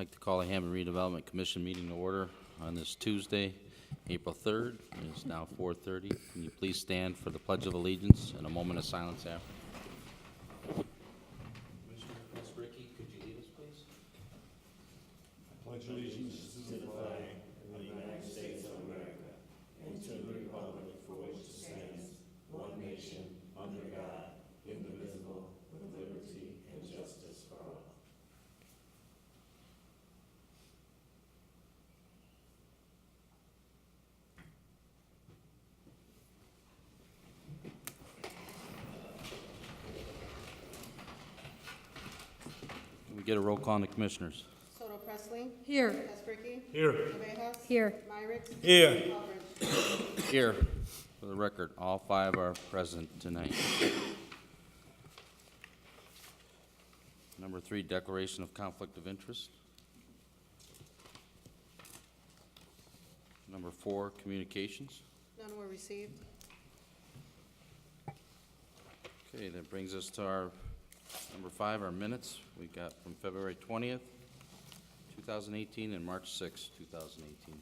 like to call the Hammond Redevelopment Commission meeting to order on this Tuesday, April 3rd. It is now 4:30. Can you please stand for the Pledge of Allegiance and a moment of silence after? Commissioner Ms. Ricky, could you lead us, please? Pledge allegiance to the flag of the United States of America and to the republic for which it stands, one nation, under God, indivisible, with liberty and justice for all. Can we get a roll call on the commissioners? Soto Presley. Here. Esbricky. Here. Villegas. Here. Myrick. Here. Aldridge. Here. For the record, all 5 are present tonight. Number 3, declaration of conflict of interest. Number 4, communications. None were received. Okay, that brings us to our number 5, our minutes. We got from February 20th, 2018 and March 6th, 2018.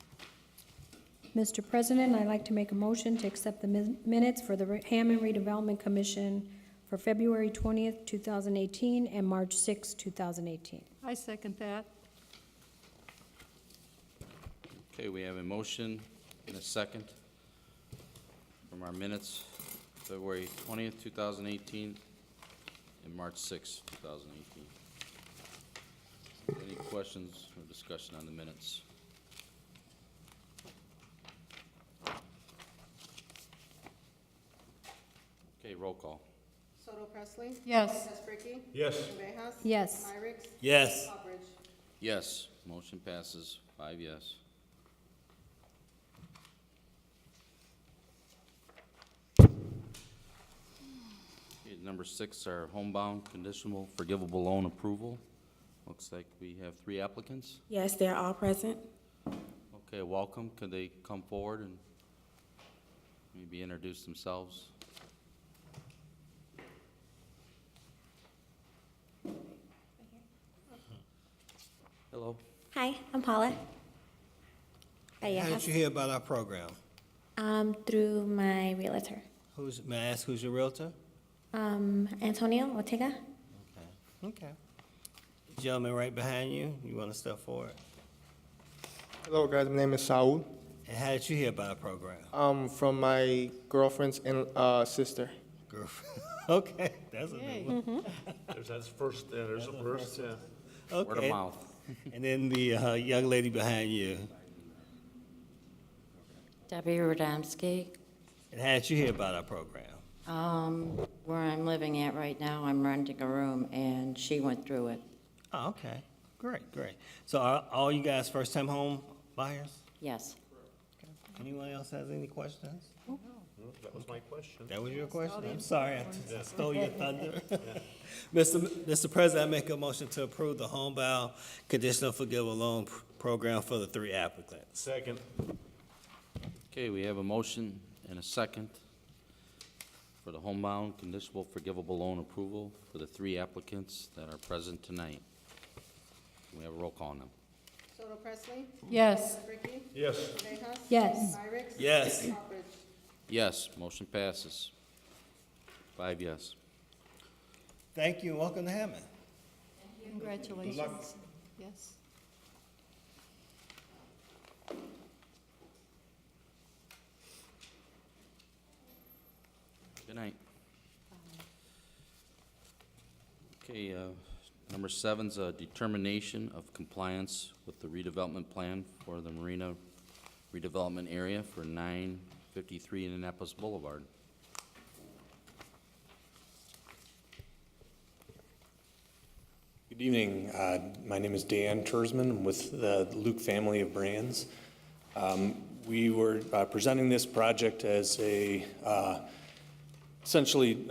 Mr. President, I'd like to make a motion to accept the minutes for the Hammond Redevelopment Commission for February 20th, 2018 and March 6th, 2018. I second that. Okay, we have a motion and a second from our minutes, February 20th, 2018 and March 6th, 2018. Any questions or discussion on the minutes? Okay, roll call. Soto Presley. Yes. Esbricky. Yes. Villegas. Yes. Myrick. Yes. Aldridge. Yes, motion passes, 5 yes. Okay, number 6, our homebound conditional forgivable loan approval. Looks like we have 3 applicants. Yes, they're all present. Okay, welcome. Could they come forward and maybe introduce themselves? Hello. Hi, I'm Paula. How did you hear about our program? Through my realtor, May I ask who's your realtor? Antonio Ortega. Okay. Gentleman right behind you, you want to step forward? Hello, guys. My name is Saul. And how did you hear about our program? From my girlfriend's sister. Girlfriend. Okay, that's a Yay. good one. There's a first, yeah. Word of Okay. mouth. And then the young lady behind you. Debbie Radomski. And how did you hear about our program? Where I'm living at right now, I'm renting a room, and she went through it. Oh, okay. Great, great. So are all you guys first-time home buyers? Yes. Anyone else has any questions? That was my question. That was your question? I'm sorry, I stole your thunder. Mr. President, I make a motion to approve the homebound conditional forgivable loan program for the 3 applicants. Second. Okay, we have a motion and a second for the homebound conditional forgivable loan approval for the 3 applicants that are present tonight. We have a roll call on them. Soto Presley. Yes. Esbricky. Yes. Villegas. Yes. Myrick. Yes. Aldridge. Yes, motion passes. 5 yes. Thank you, and welcome to Hammond. Congratulations. Yes. Good night. Okay, number 7's a determination of compliance with the redevelopment plan for the Marina redevelopment area for 953 Indianapolis Boulevard. Good evening. My name is Dan Tersman. I'm with the Luke family of brands. We were presenting this project as a essentially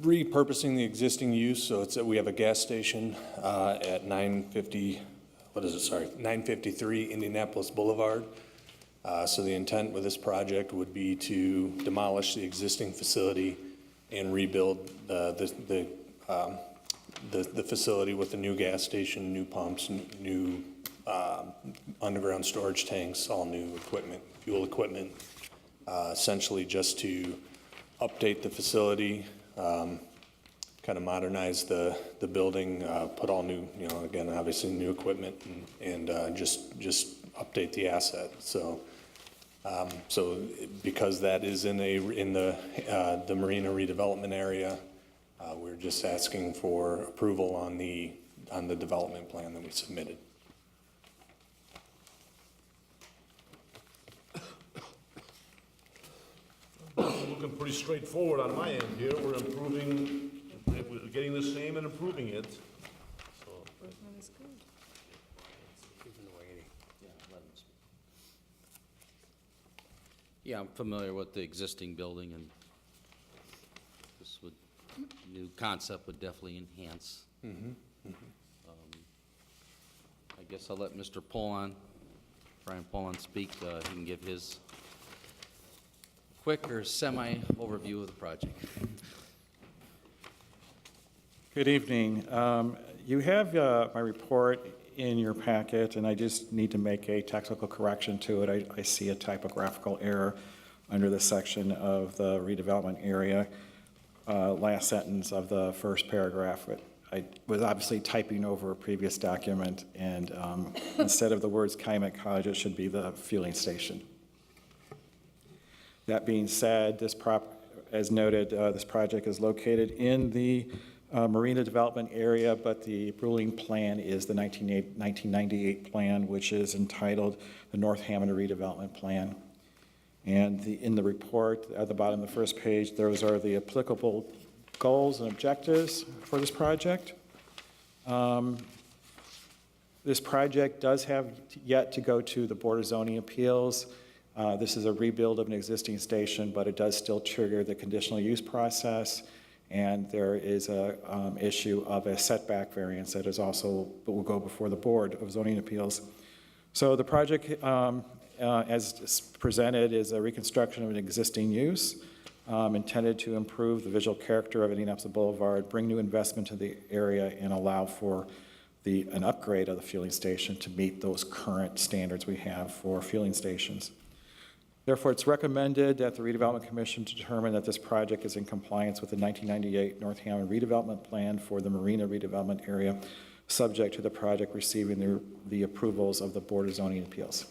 repurposing the existing use. So it's that we have a gas station at 953 Indianapolis Boulevard. So the intent with this project would be to demolish the existing facility and rebuild the the facility with the new gas station, new pumps, new underground storage tanks, all new equipment, fuel equipment, essentially just to update the facility, kind of modernize the building, put all new, again, obviously new equipment and just update the asset. So because that is in the marina redevelopment area, we're just asking for approval on the development plan that we submitted. Looking pretty straightforward on my end here. We're improving, we're getting the same and improving it. So, Yeah, I'm familiar with the existing building, and this new concept would definitely enhance. I guess I'll let Mr. Brian Pollon speak. He can give his quick or semi-overview of the project. Good evening. You have my report in your packet, and I just need to make a technical correction to it. I see a typographical error under the section of the redevelopment area, last sentence of the first paragraph. I was obviously typing over a previous document, and instead of the words Calumet College, it should be the fueling station. That being said, as noted, this project is located in the marina development area, but the ruling plan is the 1998 plan, which is entitled the North Hammond Redevelopment Plan. And in the report, at the bottom of the first page, those are the applicable goals and objectives for this project. This project does have yet to go to the Board of Zoning Appeals. This is a rebuild of an existing station, but it does still trigger the conditional use process. And there is a issue of a setback variance that is also, will go before the Board of Zoning Appeals. So the project, as presented, is a reconstruction of an existing use intended to improve the visual character of Indianapolis Boulevard, bring new investment to the area, and allow for an upgrade of the fueling station to meet those current standards we have for fueling stations. Therefore, it's recommended that the Redevelopment Commission determine that this project is in compliance with the 1998 North Hammond Redevelopment Plan for the Marina Redevelopment Area, subject to the project receiving the approvals of the Board of Zoning Appeals.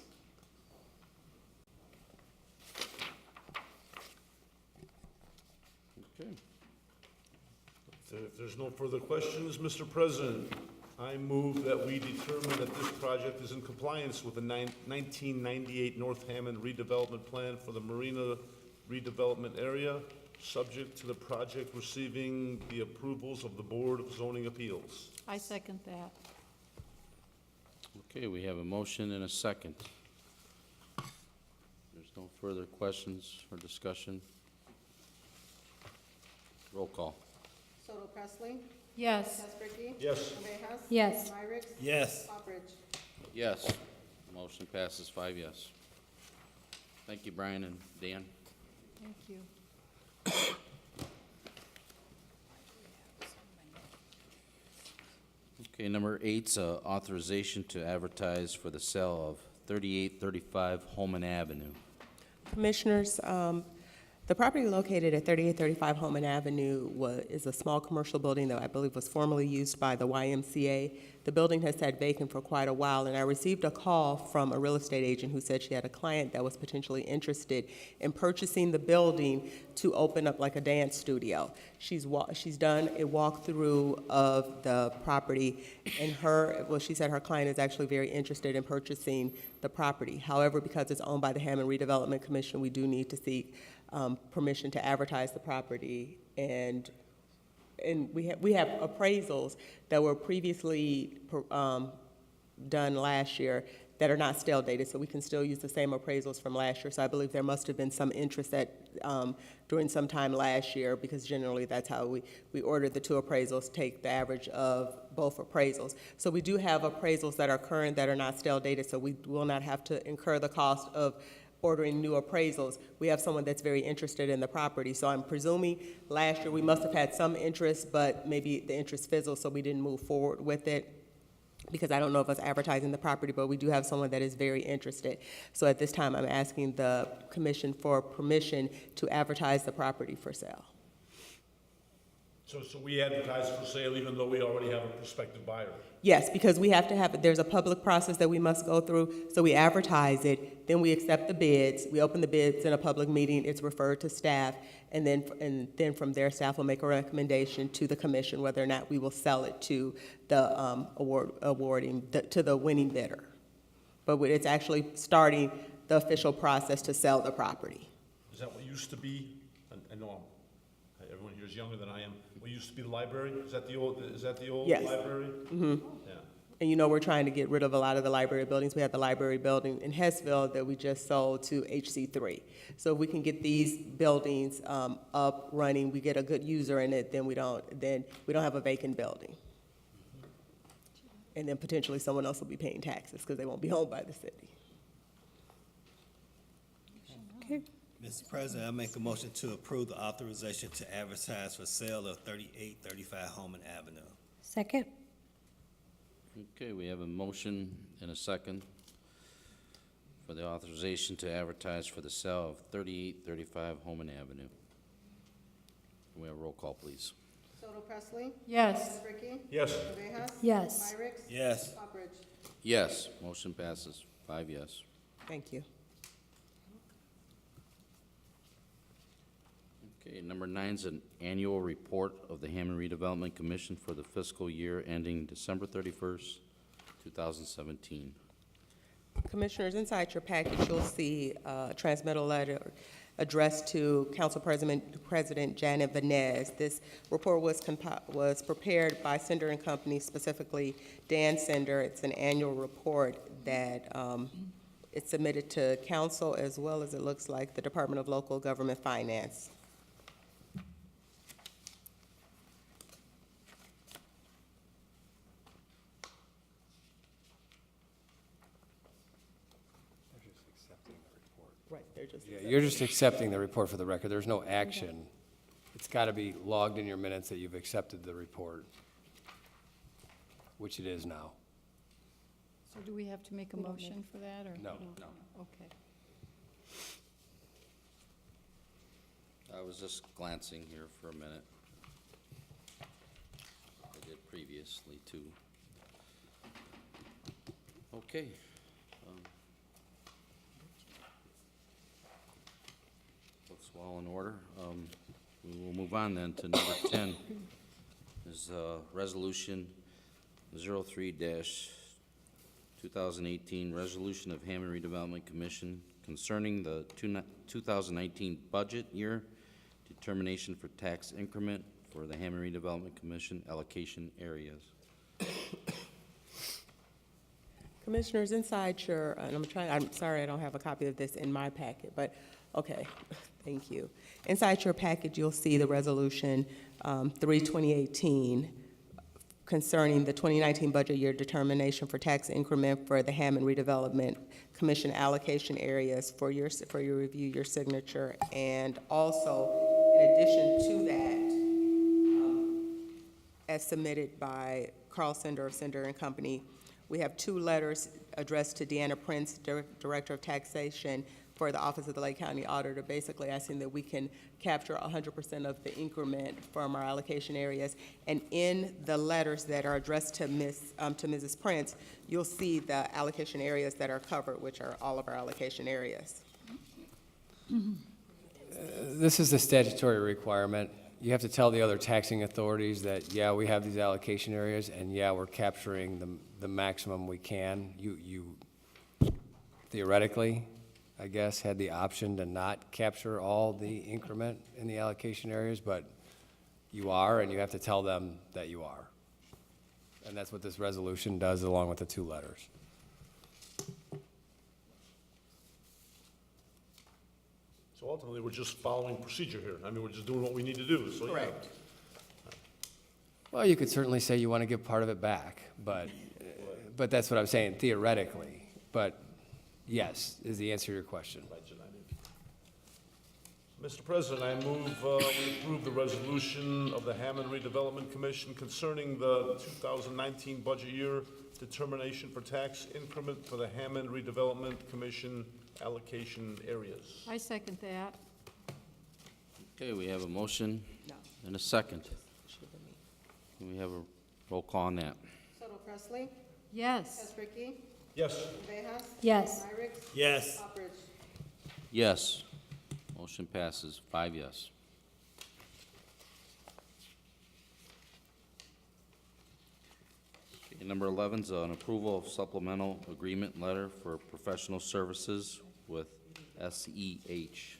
okay. If there's no further questions, Mr. President, I move that we determine that this project is in compliance with the 1998 North Hammond redevelopment plan for the Marina redevelopment area, subject to the project receiving the approvals of the Board of Zoning Appeals. I second that. Okay, we have a motion and a second. There's no further questions or discussion. Roll call. Soto Presley? Yes. Tesbrisky? Yes. Villegas? Yes. Myrick? Yes. Poppers? Yes. Motion passes 5 yes. Thank you, Brian and Dan. Thank you. Okay, number 8's authorization to advertise for the sale of 3835 Holman Avenue. Commissioners, the property located at 3835 Holman Avenue is a small commercial building that I believe was formerly used by the YMCA. The building has sat vacant for quite a while, and I received a call from a real estate agent who said she had a client that was potentially interested in purchasing the building to open up like a dance studio. She's done a walkthrough of the property, and she said her client is actually very interested in purchasing the property. However, because it's owned by the Hammond Redevelopment Commission, we do need to seek permission to advertise the property, and we have appraisals that were previously done last year that are not stale dated, so we can still use the same appraisals from last year. So I believe there must have been some interest during some time last year, because generally that's how we ordered the two appraisals, take the average of both appraisals. So we do have appraisals that are current, that are not stale dated, so we will not have to incur the cost of ordering new appraisals, we have someone that's very interested in the property. So I'm presuming last year we must have had some interest, but maybe the interest fizzled, so we didn't move forward with it. Because I don't know if it's advertising the property, but we do have someone that is very interested. So at this time, I'm asking the commission for permission to advertise the property for sale. So we advertise for sale even though we already have a prospective buyer? Yes, because we have to have, there's a public process that we must go through, so we advertise it, then we accept the bids, we open the bids in a public meeting, it's referred to staff, and then from there, staff will make a recommendation to the commission whether or not we will sell it to the to the winning bidder. But it's actually starting the official process to sell the property. Is that what used to be? I know everyone here is younger than I am. What used to be the library? Is that the old Yes. library? Mm-hmm. Yeah. And you know, we're trying to get rid of a lot of the library buildings. We have the library building in Hessville that we just sold to HC3. So if we can get these buildings up, running, we get a good user in it, then we don't have a vacant building. And then potentially someone else will be paying taxes because they won't be owned by the city. Okay. Mr. President, I make a motion to approve the authorization to advertise for sale of 3835 Holman Avenue. Second? Okay, we have a motion and a second for the authorization to advertise for the sale of 3835 Holman Avenue. Can we have a roll call, please? Soto Presley? Yes. Ricky? Yes. Villegas? Yes. Myrick? Yes. Upridge? Yes, motion passes, 5 yes. Thank you. Okay, number 9 is an annual report of the Hammond Redevelopment Commission for the fiscal year ending December 31st, 2017. Commissioners, inside your package, you'll see a transmittal letter addressed to Council President Janet Vanez. This report was prepared by Sender and Company, specifically Dan Sender. It's an annual report that it's submitted to Council as well as, it looks like, the Department of Local Government Finance. Right, they're just. Yeah, you're just accepting the report for the record. There's no action. It's got to be logged in your minutes that you've accepted the report, which it is now. So do we have to make a motion for that, or? No. No. Okay. I was just glancing here for a minute. I did previously, too. Okay. Looks well in order. We will move on then to number 10. Is Resolution 03-2018, Resolution of Hammond Redevelopment Commission concerning the 2019 budget year, determination for tax increment for the Hammond Redevelopment Commission allocation areas. Commissioners, inside your, and I'm sorry I don't have a copy of this in my packet, but, okay, thank you. Inside your packet, you'll see the resolution 3/2018 concerning the 2019 budget year determination for tax increment for the Hammond Redevelopment Commission allocation areas for your review, your signature, and also, in addition to that, as submitted by Carl Sender of Sender and Company, we have 2 letters addressed to Deanna Prince, Director of Taxation for the Office of the Lake County Auditor, basically asking that we can capture 100% of the increment from our allocation areas. And in the letters that are addressed to Mrs. Prince, you'll see the allocation areas that are covered, which are all of our allocation areas. This is the statutory requirement. You have to tell the other taxing authorities that, yeah, we have these allocation areas, and yeah, we're capturing the maximum we can. You theoretically, I guess, had the option to not capture all the increment in the allocation areas, but you are, and you have to tell them that you are. And that's what this resolution does, along with the 2 letters. So ultimately, we're just following procedure here. I mean, we're just doing what we need to do, so yeah. Correct. Well, you could certainly say you want to give part of it back, but that's what I'm saying, theoretically. But yes, is the answer to your question. Mr. President, I move we approve the resolution of the Hammond Redevelopment Commission concerning the 2019 budget year determination for tax increment for the Hammond Redevelopment Commission allocation areas. I second that. Okay, we have a motion and a second. Can we have a roll call on that? Soto Presley? Yes. Ricky? Yes. Vejas? Yes. Yes. Yes. Motion passes, 5 yes. Okay, number 11 is an approval of supplemental agreement letter for professional services with SEH.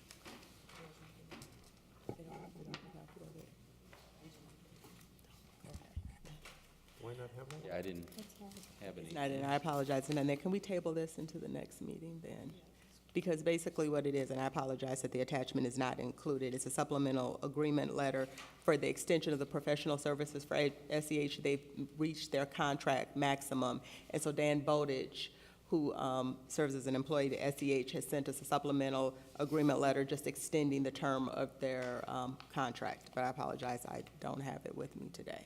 Why not have one? Yeah, I didn't have any. And I apologize, and then can we table this into the next meeting then? Because basically what it is, and I apologize that the attachment is not included, it's a supplemental agreement letter for the extension of the professional services for SEH. They've reached their contract maximum, and so Dan Bowditch, who serves as an employee at SEH, has sent us a supplemental agreement letter just extending the term of their contract. But I apologize, I don't have it with me today.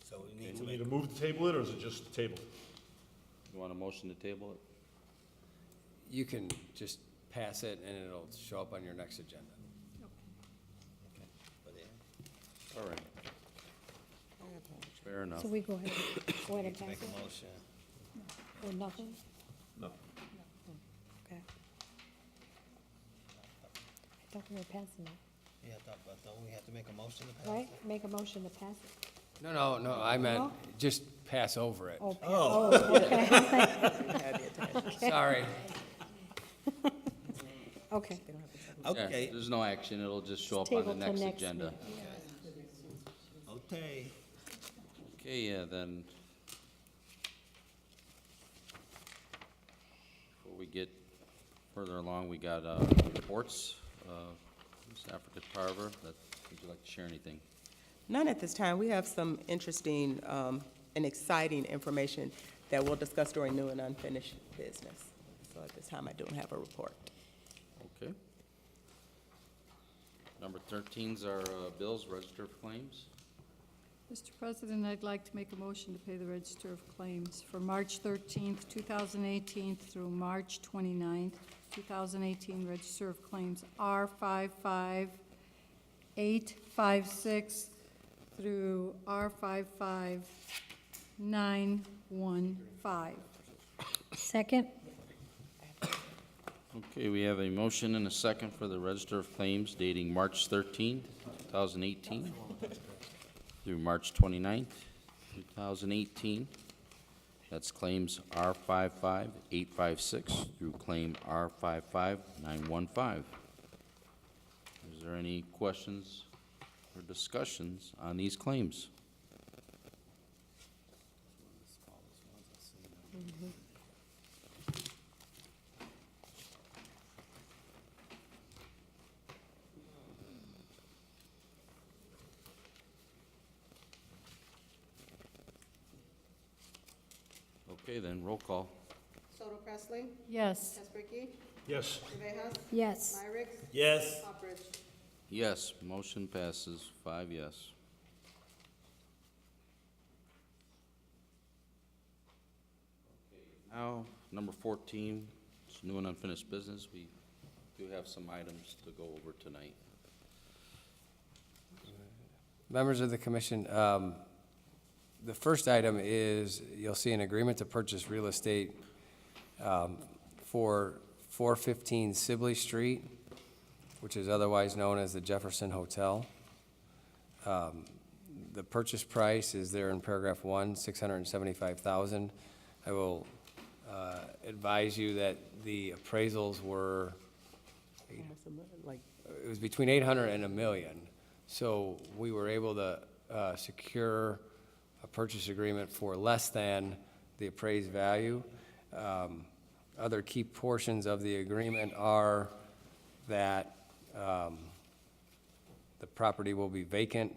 So we need Do to we make, need to move to table it, or is it just table? You want a motion to table it? You can just pass it and it'll show up on your next agenda. All right. Fair enough. So we go ahead and pass make it, a motion. or nothing? No. Okay. I thought we were passing it, Yeah, but don't we have to make a motion to pass? right? Make a motion to pass it. No, I meant No? just pass over it. Okay. Sorry. Okay. Yeah, Okay, there's no action, it'll just show up on the Table till next next agenda. okay. Okay, yeah, then. Before we get further along, we got reports. Ms. Africa Tarver, would you like to share anything? None at this time. We have some interesting and exciting information that we'll discuss during new and unfinished business. So at this time, I don't have a report. Okay. Number 13's our bills, register of claims. Mr. President, I'd like to make a motion to pay the Register of Claims for March 13th, 2018 through March 29th, 2018. Register of Claims R55856 through R55915. Second? Okay, we have a motion and a second for the register of claims dating March 13th, 2018 through March 29th, 2018. That's claims R55856 through claim R55915. Is there any questions or discussions on these claims? Okay, then, roll call. Soto Presley? Yes. Ricky? Yes. Vejas? Yes. Yes. Yes, motion passes, 5 yes. Now, number 14, it's new and unfinished business. We do have some items to go over tonight. Members of the commission, the first item is, you'll see an agreement to purchase real estate for 415 Sibley Street, which is otherwise known as the Jefferson Hotel. The purchase price is there in paragraph 1, $675,000. I will advise you that the appraisals were, it was between 800 and $1 million. So we were able to secure a purchase agreement for less than the appraised value. Other key portions of the agreement are that the property will be vacant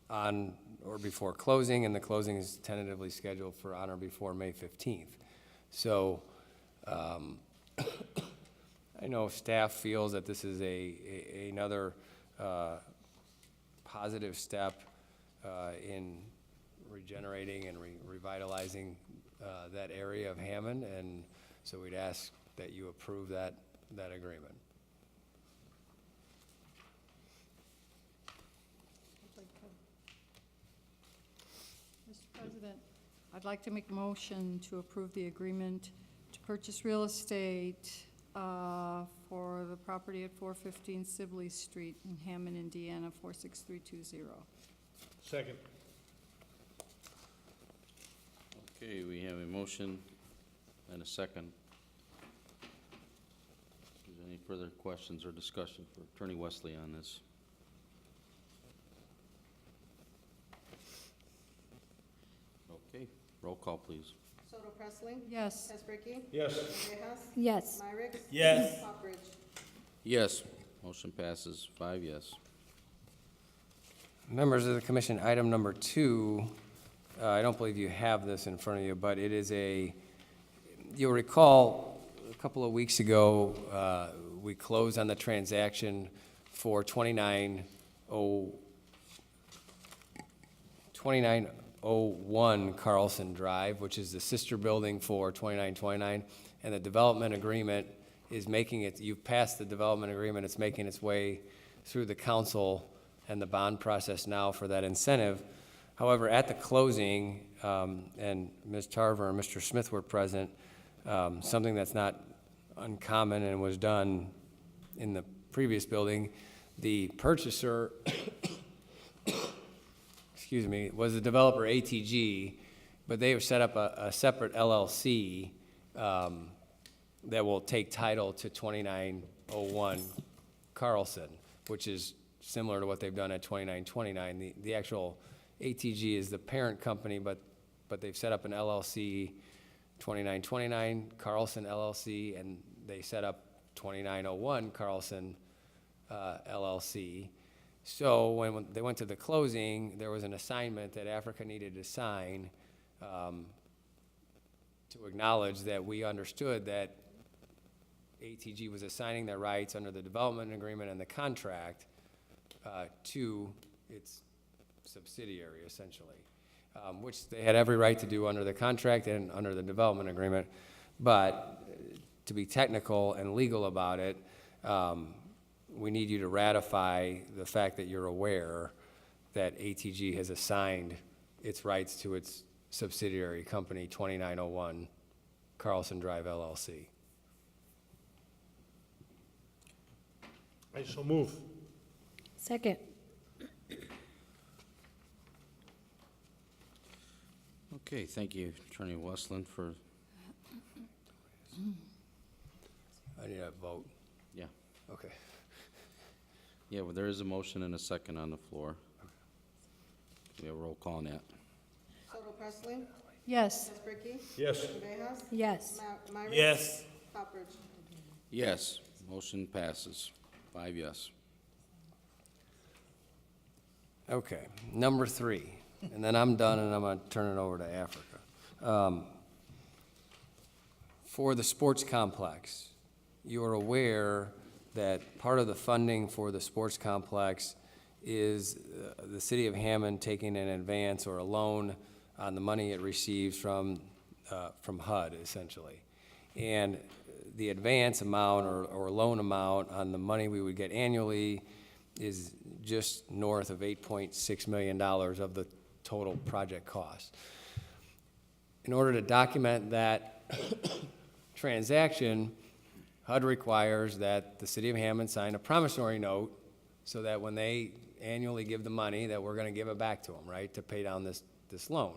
on or before closing, and the closing is tentatively scheduled for on or before May 15th. So I know staff feels that this is another positive step in regenerating and revitalizing that area of Hammond, and so we'd ask that you approve that agreement. Mr. President, I'd like to make a motion to approve the agreement to purchase real estate for the property at 415 Sibley Street in Hammond, Indiana, 46320. Second. Okay, we have a motion and a second. Is there any further questions or discussion for Attorney Wesley on this? Okay, roll call, please. Soto Pressling. Yes. Tesbricki. Yes. Villegas. Yes. Myrick. Yes. Hopperidge. Yes. Motion passes 5 yes. Members of the commission, item number 2, I don't believe you have this in front of you, but it is you'll recall a couple of weeks ago, we closed on the transaction for 2901 Carlson Drive, which is the sister building for 2929, and the development agreement is making it, you've passed the development agreement, it's making its way through the council and the bond process now for that incentive. However, at the closing, and Ms. Tarver and Mr. Smith were present, something that's not uncommon and was done in the previous building, the purchaser, excuse me, was the developer ATG, but they have set up a separate LLC that will take title to 2901 Carlson, which is similar to what they've done at 2929. The actual ATG is the parent company, but they've set up an LLC, 2929 Carlson LLC, and they set up 2901 Carlson LLC. So when they went to the closing, there was an assignment that Africa needed to sign to acknowledge that we understood that ATG was assigning their rights under the development agreement and the contract to its subsidiary, essentially, which they had every right to do under the contract and under the development agreement. But to be technical and legal about it, we need you to ratify the fact that you're aware that ATG has assigned its rights to its subsidiary company, 2901 Carlson Drive LLC. I so move. Second. Okay, thank you, Attorney Westland, for, I need a vote. yeah. Okay. Yeah, well, there is a motion and a second on the floor. We have a roll call on that. Soto Pressling. Yes. Tesbricki. Yes. Villegas. Yes. Myrick. Yes. Hopperidge. Yes, motion passes 5 yes. Okay, number 3, and then I'm done and I'm gonna turn it over to Africa. For the sports complex, you are aware that part of the funding for the sports complex is the city of Hammond taking an advance or a loan on the money it receives from HUD, essentially. And the advance amount or loan amount on the money we would get annually is just north of $8.6 million of the total project cost. In order to document that transaction, HUD requires that the city of Hammond sign a promissory note so that when they annually give the money, that we're going to give it back to them, right, to pay down this loan.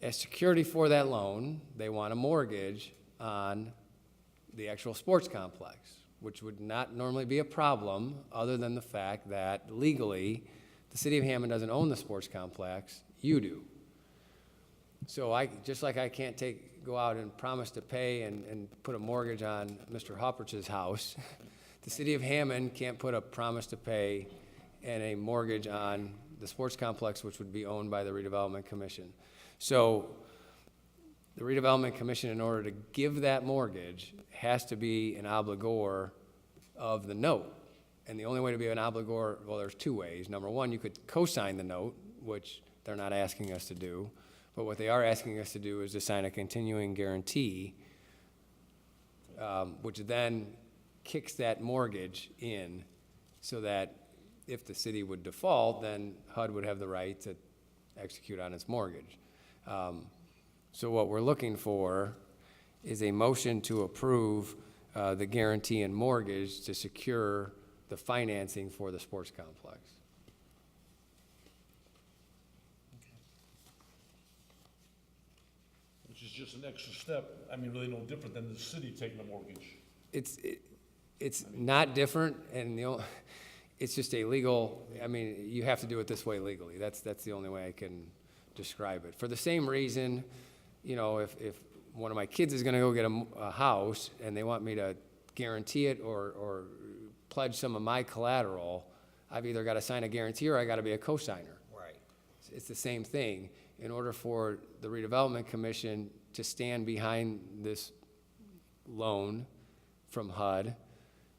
As security for that loan, they want a mortgage on the actual sports complex, which would not normally be a problem other than the fact that legally, the city of Hammond doesn't own the sports complex, you do. So just like I can't go out and promise to pay and put a mortgage on Mr. Hopper's house, the city of Hammond can't put a promise to pay and a mortgage on the sports complex, which would be owned by the Redevelopment Commission. So The redevelopment commission, in order to give that mortgage, has to be an obligor of the note. And the only way to be an obligor, well, there's two ways. Number one, you could co-sign the note, which they're not asking us to do. But what they are asking us to do is to sign a continuing guarantee, which then kicks that mortgage in so that if the city would default, then HUD would have the right to execute on its mortgage. So what we're looking for is a motion to approve the guarantee and mortgage to secure the financing for the sports complex. Which is just an extra step, I mean, really no different than the city taking the mortgage. It's not different, and it's just a legal, I mean, you have to do it this way legally. That's the only way I can describe it. For the same reason, you know, if one of my kids is gonna go get a house and they want me to guarantee it or pledge some of my collateral, I've either gotta sign a guarantee or I gotta be a cosigner. Right. It's the same thing. In order for the redevelopment commission to stand behind this loan from HUD,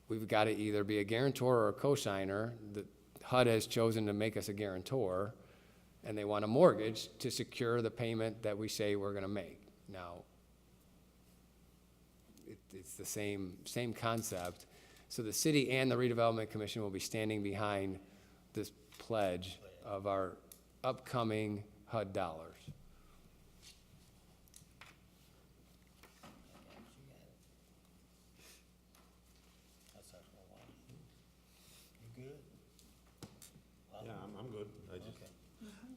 we've got to either be a guarantor or a cosigner. The HUD has chosen to make us a guarantor, and they want a mortgage to secure the payment that we say we're going to make. Now, it's the same concept. So the city and the redevelopment commission will be standing behind this pledge of our upcoming HUD dollars. You good? Yeah, I'm good. I just.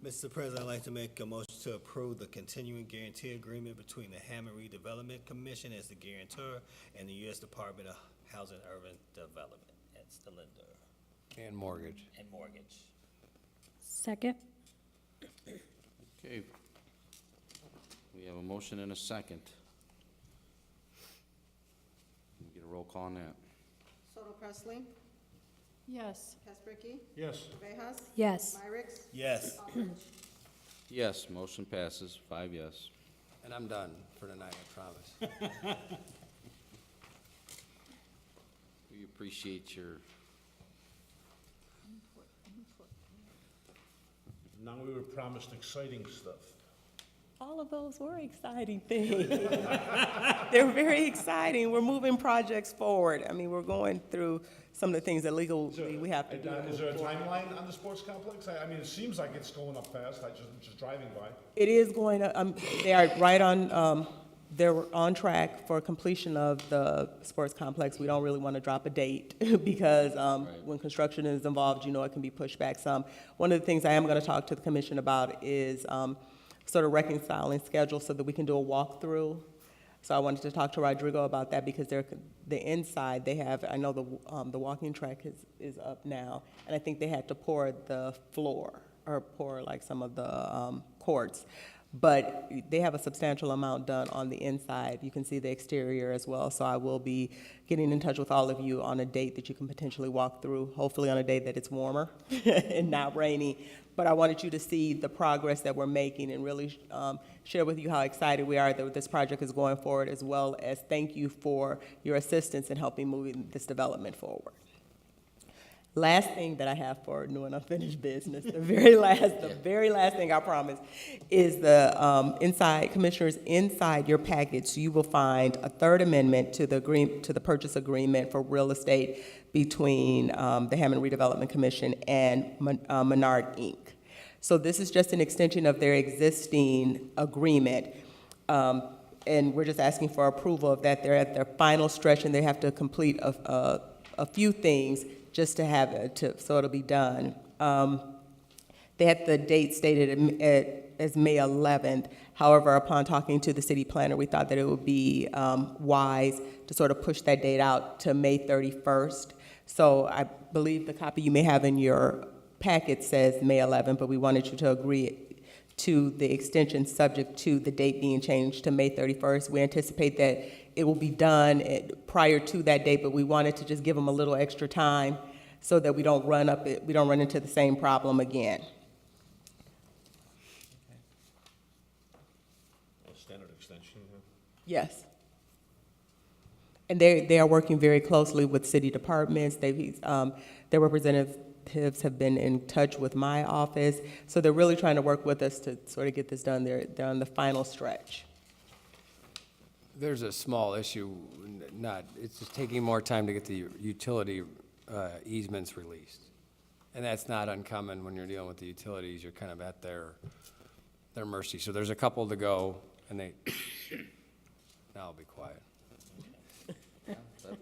Mr. President, I'd like to make a motion to approve the continuing guarantee agreement between the Hammond Redevelopment Commission as the guarantor and the U.S. Department of Housing and Urban Development as the lender. And mortgage. And mortgage. Second? Okay. We have a motion and a second. Can we get a roll call on that? Soto Presley, Yes. Casperky, Yes. Vejas, Yes. Myrick, Yes. Aldridge. Yes, motion passes, 5 yes. And I'm done for tonight, I promise. We appreciate your, Now we were promised exciting stuff. All of those were exciting things. They're very exciting. We're moving projects forward. I mean, we're going through some of the things that legally we have to do. Is there a timeline on the sports complex? I mean, it seems like it's going up fast, I'm just driving by. It is going to, they are right on, they're on track for completion of the sports complex. We don't really want to drop a date because when construction is involved, you know, it can be pushed back some. One of the things I am going to talk to the commission about is sort of reconciling schedules so that we can do a walkthrough. So I wanted to talk to Rodrigo about that because they're, the inside, they have, I know the walking track is up now, and I think they had to pour the floor or pour like some of the courts. But they have a substantial amount done on the inside. You can see the exterior as well. So I will be getting in touch with all of you on a date that you can potentially walk through, hopefully on a day that it's warmer and not rainy. But I wanted you to see the progress that we're making and really share with you how excited we are that this project is going forward, as well as thank you for your assistance in helping moving this development forward. Last thing that I have for new and unfinished business, the very last thing I promise, is the inside, commissioners, inside your package, you will find a third amendment to the purchase agreement for real estate between the Hammond Redevelopment Commission and Menard Inc. So this is just an extension of their existing agreement, and we're just asking for approval of that. They're at their final stretch, and they have to complete a few things just to have it, so it'll be done. They had the date stated as May 11th. However, upon talking to the city planner, we thought that it would be wise to sort of push that date out to May 31st. So I believe the copy you may have in your packet says May 11th, but we wanted you to agree to the extension subject to the date being changed to May 31st. We anticipate that it will be done prior to that date, but we wanted to just give them a little extra time so that we don't run into the same problem again. Standard extension, huh? Yes. And they are working very closely with city departments. Their representatives have been in touch with my office, so they're really trying to work with us to sort of get this done. They're on the final stretch. There's a small issue, it's just taking more time to get the utility easements released. And that's not uncommon when you're dealing with the utilities, you're kind of at their mercy. So there's a couple to go, and now I'll be quiet.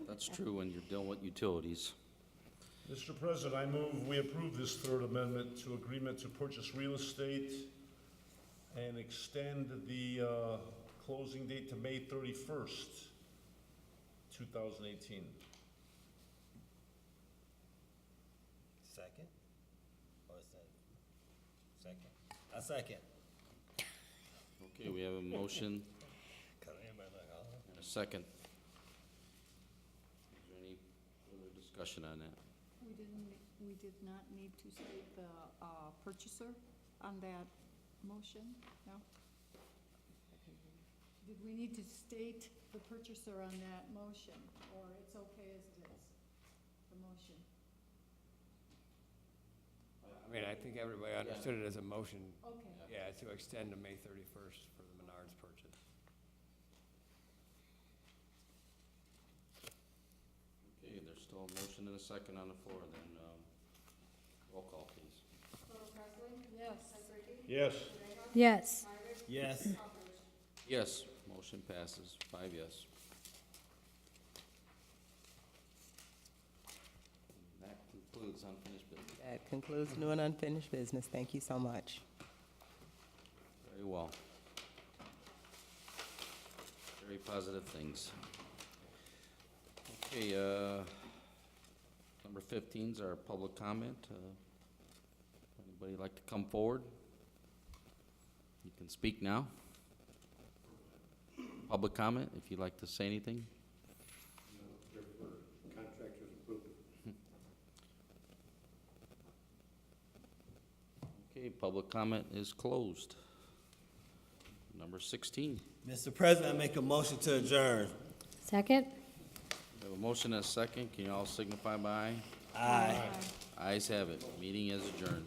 That's true when you're dealing with utilities. Mr. President, I move we approve this third amendment to agreement to purchase real estate and extend the closing date to May 31st, 2018. Second? Or is that second? A second. Okay, we have a motion and a second. Is there any further discussion on that? We did not need to state the purchaser on that motion, no? Did we need to state the purchaser on that motion, or it's okay as it is, the motion? I mean, I think everybody understood it as a motion. Okay. Yeah, to extend to May 31st for the Menards purchase. Okay, there's still a motion and a second on the floor, then, roll call, please. Yes. Yes. Yes. Yes. Yes, motion passes, 5 yes. That concludes unfinished business. That concludes new and unfinished business. Thank you so much. Very well. Very positive things. Okay, number 15 is our public comment. Anybody like to come forward? You can speak now. Public comment, if you'd like to say anything. Okay, public comment is closed. Number 16. Mr. President, I make a motion to adjourn. Second? We have a motion and a second. Can you all signify by aye? Aye. Ayes have it. Meeting is adjourned.